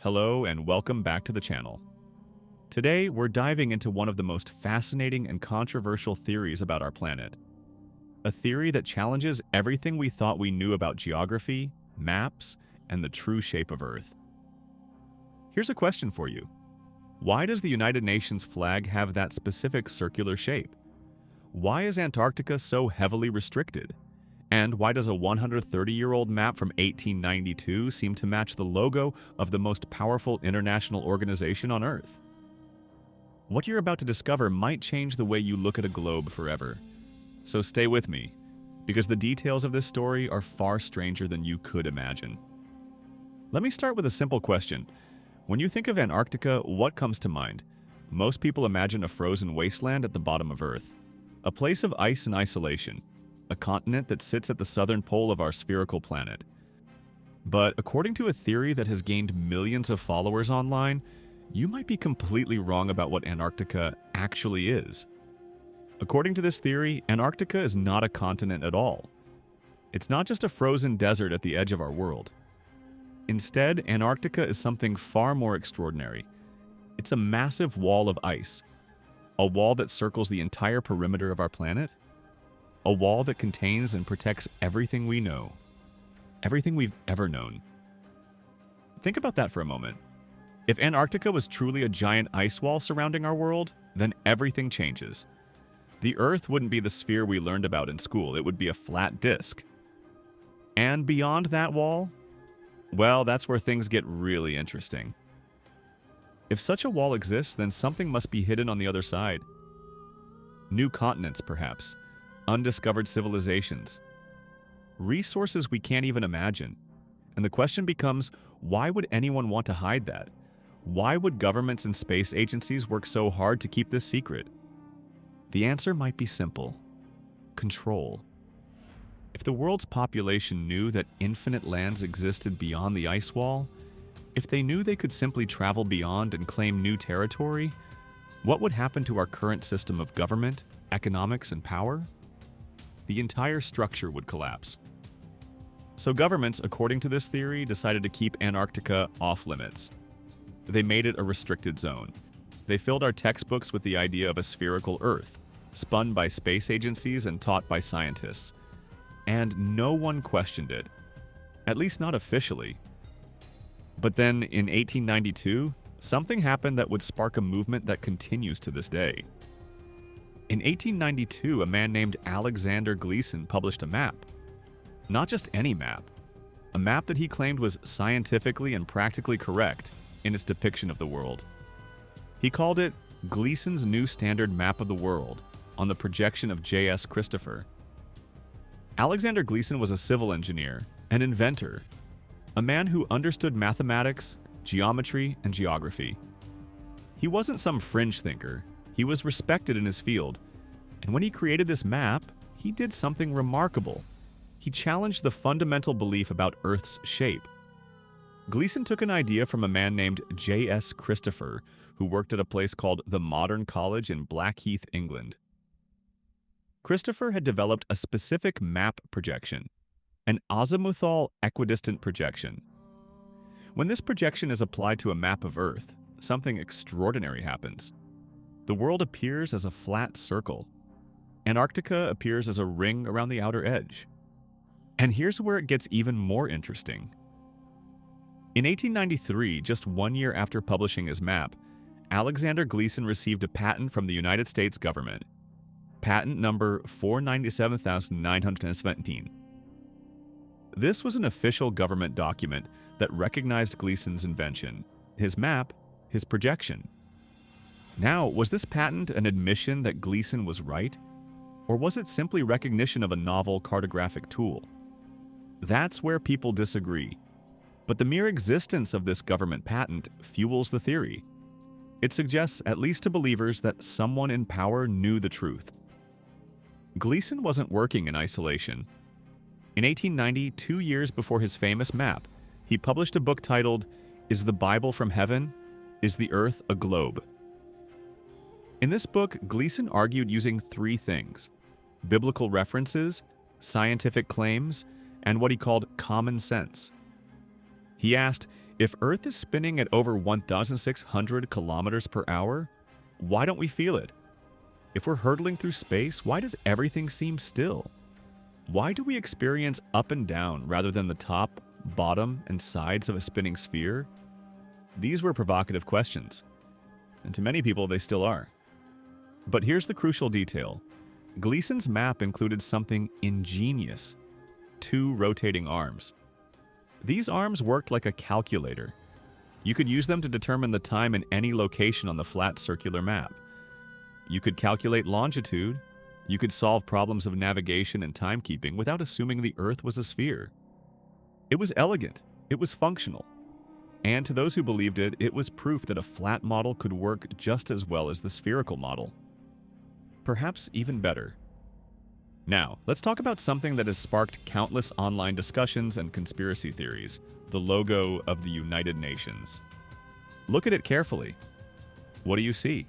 Hello and welcome back to the channel. Today, we're diving into one of the most fascinating and controversial theories about our planet. A theory that challenges everything we thought we knew about geography, maps, and the true shape of Earth. Here's a question for you. Why does the United Nations flag have that specific circular shape? Why is Antarctica so heavily restricted? And why does a 130-year-old map from 1892 seem to match the logo of the most powerful international organization on Earth? What you're about to discover might change the way you look at a globe forever. So stay with me, because the details of this story are far stranger than you could imagine. Let me start with a simple question. When you think of Antarctica, what comes to mind? Most people imagine a frozen wasteland at the bottom of Earth, a place of ice and isolation, a continent that sits at the southern pole of our spherical planet. But according to a theory that has gained millions of followers online, you might be completely wrong about what Antarctica actually is. According to this theory, Antarctica is not a continent at all. It's not just a frozen desert at the edge of our world. Instead, Antarctica is something far more extraordinary. It's a massive wall of ice, a wall that circles the entire perimeter of our planet, a wall that contains and protects everything we know, everything we've ever known. Think about that for a moment. If Antarctica was truly a giant ice wall surrounding our world, then everything changes. The Earth wouldn't be the sphere we learned about in school, it would be a flat disk. And beyond that wall, well, that's where things get really interesting. If such a wall exists, then something must be hidden on the other side. New continents, perhaps. Undiscovered civilizations. Resources we can't even imagine. And the question becomes, why would anyone want to hide that? Why would governments and space agencies work so hard to keep this secret? The answer might be simple. Control. If the world's population knew that infinite lands existed beyond the ice wall, if they knew they could simply travel beyond and claim new territory, what would happen to our current system of government, economics, and power? The entire structure would collapse. So governments, according to this theory, decided to keep Antarctica off limits. They made it a restricted zone. They filled our textbooks with the idea of a spherical Earth, spun by space agencies and taught by scientists. And no one questioned it, at least not officially. But then, in 1892, something happened that would spark a movement that continues to this day. In 1892, a man named Alexander Gleason published a map. Not just any map. A map that he claimed was scientifically and practically correct in its depiction of the world. He called it Gleason's New Standard Map of the World on the projection of J.S. Christopher. Alexander Gleason was a civil engineer, an inventor, a man who understood mathematics, geometry, and geography. He wasn't some fringe thinker. He was respected in his field, and when he created this map, he did something remarkable. He challenged the fundamental belief about Earth's shape. Gleason took an idea from a man named J.S. Christopher, who worked at a place called the Modern College in Blackheath, England. Christopher had developed a specific map projection, an Azimuthal equidistant projection. When this projection is applied to a map of Earth, something extraordinary happens. The world appears as a flat circle. Antarctica appears as a ring around the outer edge. And here's where it gets even more interesting. In 1893, just 1 year after publishing his map, Alexander Gleason received a patent from the United States government. Patent number 497,917. This was an official government document that recognized Gleason's invention, his map, his projection. Now, was this patent an admission that Gleason was right? Or was it simply recognition of a novel cartographic tool? That's where people disagree. But the mere existence of this government patent fuels the theory. It suggests, at least to believers, that someone in power knew the truth. Gleason wasn't working in isolation. In 1890, 2 years before his famous map, he published a book titled, Is the Bible from Heaven? Is the Earth a Globe? In this book, Gleason argued using three things: biblical references, scientific claims, and what he called common sense. He asked, If Earth is spinning at over 1,600 kilometers per hour, why don't we feel it? If we're hurtling through space, why does everything seem still? Why do we experience up and down rather than the top, bottom, and sides of a spinning sphere? These were provocative questions, and to many people they still are. But here's the crucial detail. Gleason's map included something ingenious: 2 rotating arms. These arms worked like a calculator. You could use them to determine the time in any location on the flat circular map. You could calculate longitude. You could solve problems of navigation and timekeeping without assuming the Earth was a sphere. It was elegant. It was functional. And to those who believed it, it was proof that a flat model could work just as well as the spherical model. Perhaps even better. Now, let's talk about something that has sparked countless online discussions and conspiracy theories: the logo of the United Nations. Look at it carefully. What do you see?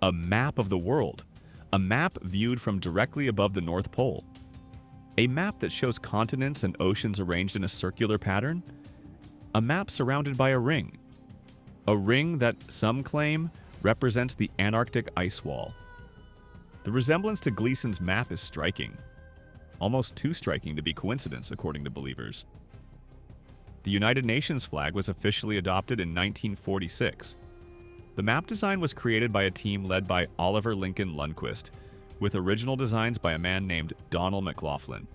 A map of the world. A map viewed from directly above the North Pole. A map that shows continents and oceans arranged in a circular pattern. A map surrounded by a ring. A ring that some claim represents the Antarctic ice wall. The resemblance to Gleason's map is striking. Almost too striking to be coincidence, according to believers. The United Nations flag was officially adopted in 1946. The map design was created by a team led by Oliver Lincoln Lundquist, with original designs by a man named Donald McLaughlin.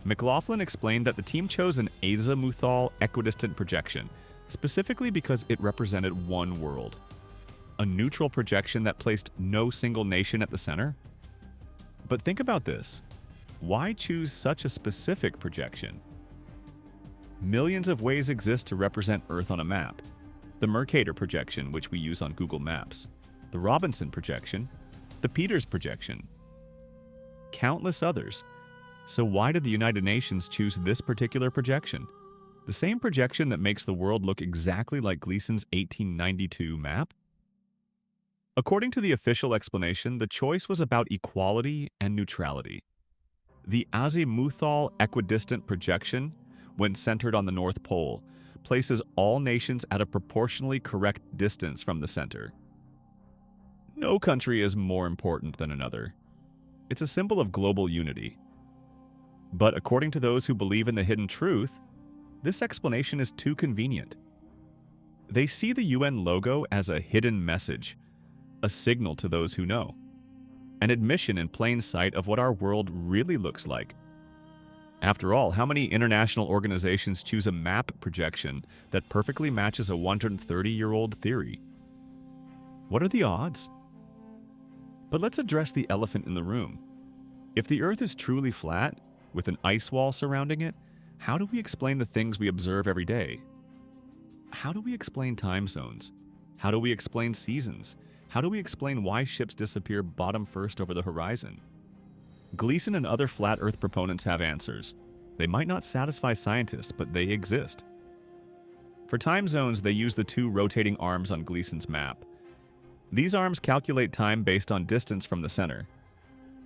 McLaughlin explained that the team chose an Azimuthal equidistant projection, specifically because it represented one world. A neutral projection that placed no single nation at the center? But think about this. Why choose such a specific projection? Millions of ways exist to represent Earth on a map. The Mercator projection, which we use on Google Maps. The Robinson projection. The Peters projection. Countless others. So why did the United Nations choose this particular projection? The same projection that makes the world look exactly like Gleason's 1892 map? According to the official explanation, the choice was about equality and neutrality. The Azimuthal equidistant projection, when centered on the North Pole, places all nations at a proportionally correct distance from the center. No country is more important than another. It's a symbol of global unity. But according to those who believe in the hidden truth, this explanation is too convenient. They see the UN logo as a hidden message, a signal to those who know, an admission in plain sight of what our world really looks like. After all, how many international organizations choose a map projection that perfectly matches a 130-year-old theory? What are the odds? But let's address the elephant in the room. If the Earth is truly flat, with an ice wall surrounding it, how do we explain the things we observe every day? How do we explain time zones? How do we explain seasons? How do we explain why ships disappear bottom first over the horizon? Gleason and other flat Earth proponents have answers. They might not satisfy scientists, but they exist. For time zones, they use the 2 rotating arms on Gleason's map. These arms calculate time based on distance from the center.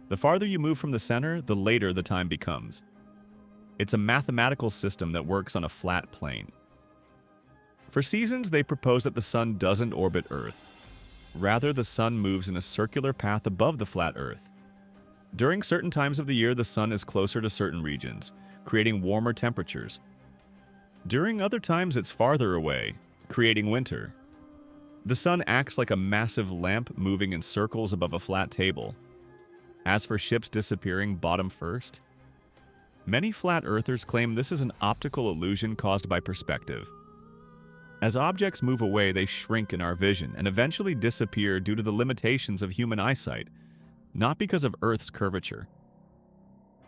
The farther you move from the center, the later the time becomes. It's a mathematical system that works on a flat plane. For seasons, they propose that the sun doesn't orbit Earth. Rather, the sun moves in a circular path above the flat Earth. During certain times of the year, the sun is closer to certain regions, creating warmer temperatures. During other times, it's farther away, creating winter. The sun acts like a massive lamp moving in circles above a flat table. As for ships disappearing bottom first, many flat earthers claim this is an optical illusion caused by perspective. As objects move away, they shrink in our vision and eventually disappear due to the limitations of human eyesight, not because of Earth's curvature.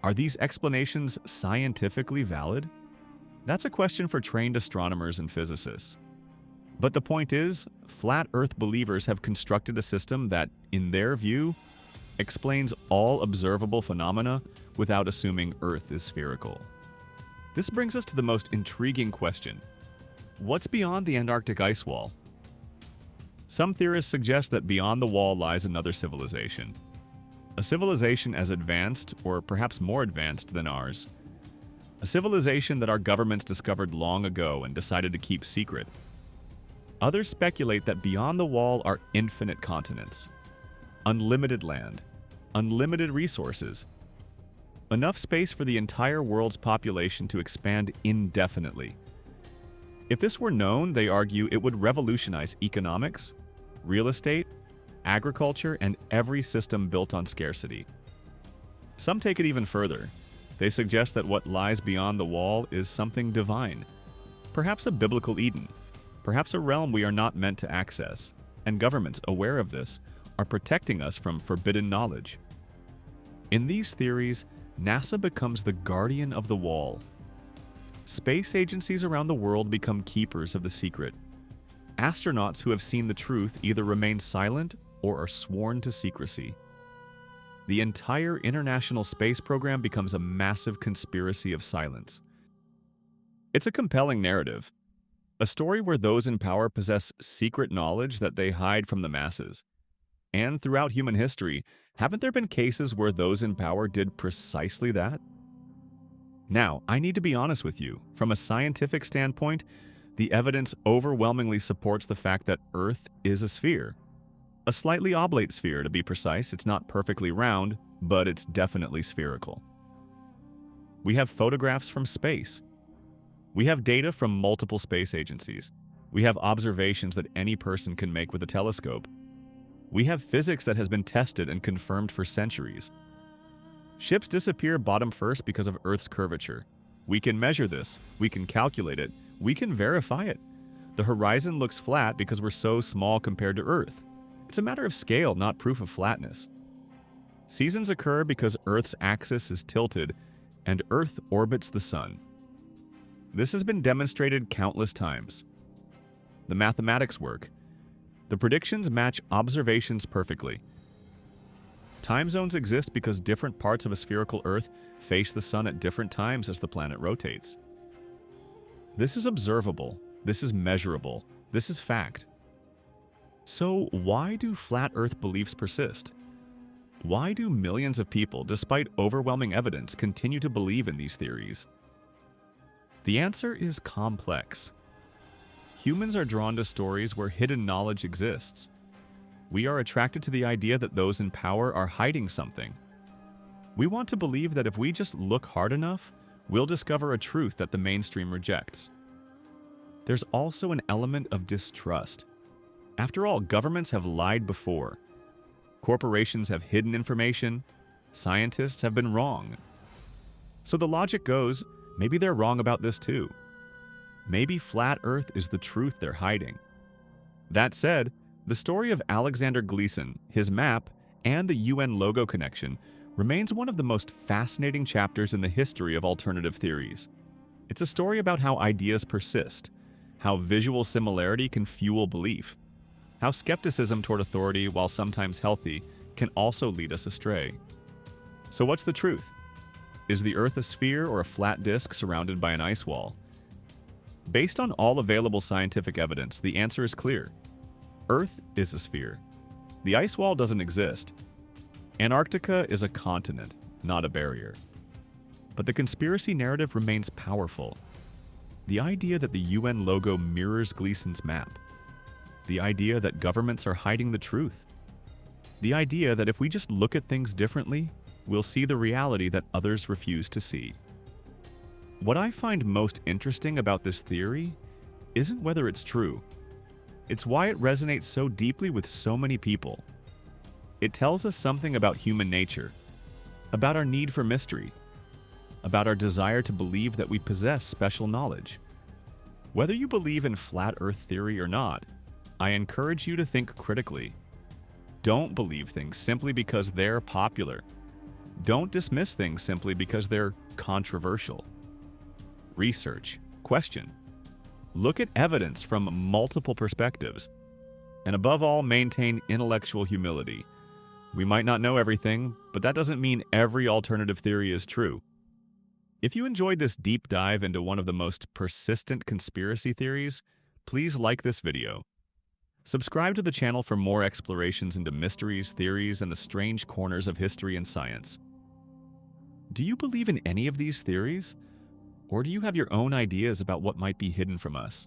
Are these explanations scientifically valid? That's a question for trained astronomers and physicists. But the point is, flat Earth believers have constructed a system that, in their view, explains all observable phenomena without assuming Earth is spherical. This brings us to the most intriguing question. What's beyond the Antarctic ice wall? Some theorists suggest that beyond the wall lies another civilization. A civilization as advanced, or perhaps more advanced, than ours. a civilization that our governments discovered long ago and decided to keep secret. Others speculate that beyond the wall are infinite continents, unlimited land, unlimited resources, enough space for the entire world's population to expand indefinitely. If this were known, they argue, it would revolutionize economics, real estate, agriculture, and every system built on scarcity. Some take it even further. They suggest that what lies beyond the wall is something divine, perhaps a biblical Eden, perhaps a realm we are not meant to access, and governments, aware of this, are protecting us from forbidden knowledge. In these theories, NASA becomes the guardian of the wall. Space agencies around the world become keepers of the secret. Astronauts who have seen the truth either remain silent or are sworn to secrecy. The entire International Space Program becomes a massive conspiracy of silence. It's a compelling narrative, a story where those in power possess secret knowledge that they hide from the masses. And throughout human history, haven't there been cases where those in power did precisely that? Now, I need to be honest with you. From a scientific standpoint, the evidence overwhelmingly supports the fact that Earth is a sphere. A slightly oblate sphere, to be precise. It's not perfectly round, but it's definitely spherical. We have photographs from space. We have data from multiple space agencies. We have observations that any person can make with a telescope. We have physics that has been tested and confirmed for centuries. Ships disappear bottom first because of Earth's curvature. We can measure this, we can calculate it, we can verify it. The horizon looks flat because we're so small compared to Earth. It's a matter of scale, not proof of flatness. Seasons occur because Earth's axis is tilted, and Earth orbits the Sun. This has been demonstrated countless times. The mathematics work. The predictions match observations perfectly. Time zones exist because different parts of a spherical Earth face the Sun at different times as the planet rotates. This is observable, this is measurable, this is fact. So why do flat Earth beliefs persist? Why do millions of people, despite overwhelming evidence, continue to believe in these theories? The answer is complex. Humans are drawn to stories where hidden knowledge exists. We are attracted to the idea that those in power are hiding something. We want to believe that if we just look hard enough, we'll discover a truth that the mainstream rejects. There's also an element of distrust. After all, governments have lied before. Corporations have hidden information. Scientists have been wrong. So the logic goes, maybe they're wrong about this too. Maybe flat Earth is the truth they're hiding. That said, the story of Alexander Gleason, his map, and the UN logo connection remains one of the most fascinating chapters in the history of alternative theories. It's a story about how ideas persist, how visual similarity can fuel belief, how skepticism toward authority, while sometimes healthy, can also lead us astray. So what's the truth? Is the Earth a sphere or a flat disk surrounded by an ice wall? Based on all available scientific evidence, the answer is clear. Earth is a sphere. The ice wall doesn't exist. Antarctica is a continent, not a barrier. But the conspiracy narrative remains powerful. The idea that the UN logo mirrors Gleason's map. The idea that governments are hiding the truth. The idea that if we just look at things differently, we'll see the reality that others refuse to see. What I find most interesting about this theory isn't whether it's true. It's why it resonates so deeply with so many people. It tells us something about human nature, about our need for mystery, about our desire to believe that we possess special knowledge. Whether you believe in flat Earth theory or not, I encourage you to think critically. Don't believe things simply because they're popular. Don't dismiss things simply because they're controversial. Research, question. Look at evidence from multiple perspectives. And above all, maintain intellectual humility. We might not know everything, but that doesn't mean every alternative theory is true. If you enjoyed this deep dive into one of the most persistent conspiracy theories, please like this video. Subscribe to the channel for more explorations into mysteries, theories, and the strange corners of history and science. Do you believe in any of these theories? Or do you have your own ideas about what might be hidden from us?